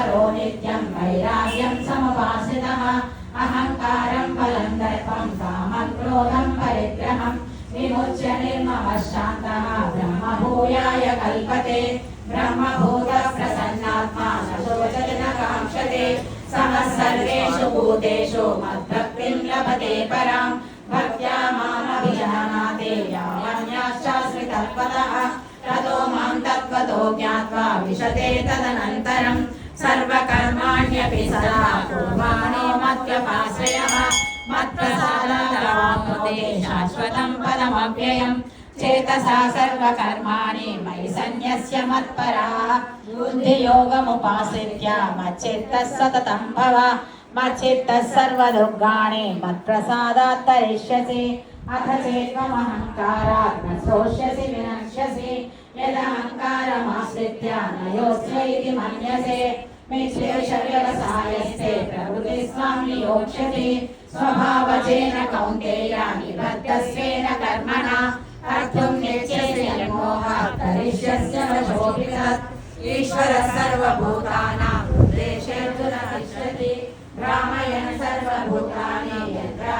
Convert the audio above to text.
परो नित्यं वैराग्यं समुपाश्रितः अहंकारं बलं दर्पं कामं क्रोधं परिग्रहं विमुच्य निर्ममः शान्तः ब्रह्मभूयाय कल्पते ब्रह्मभूतः प्रसन्नात्मा न शोचति न काङ्क्षते समः सर्वेषु भूतेषु मद्भक्तिं लभते परां भक्त्या मामभिजानाति यावन्याश्चाश्रितत्वतः ततो मां तत्त्वतो ज्ञात्वा विशते तदनन्तरं सर्वकर्माण्यपि सदा कुर्वाणो मत्व्यपाश्रयः मत्प्रसादात् शाश्वतं पदमव्ययम् चेतसा सर्वकर्माणि मयि सन्न्यस्य मत्पराः बुद्धियोगमुपाश्रित्य मच्चित्तः सततं भव मच्चित्तः सर्वदुर्गाणि मत्प्रसादात् तरिष्यसि अथ चेत्त्वमहङ्कारात् न श्रोष्यसि विनक्ष्यसि यदहङ्कारमाश्रित्य न योऽस्त्व इति मन्यसे मिश्रेषव्यवसायस्ते प्रकृतिस्त्वां नियोक्ष्यति स्वभावजेन कौन्तेय निबद्धस्वेन कर्मणा कर्तुं नित्यस्य यन्मोहात् करिष्यस्य वशोऽपि तत् ईश्वरः सर्वभूतानां हृदेशेऽर्जुन तिष्ठति भ्रामयन् सर्वभूतानि यत्र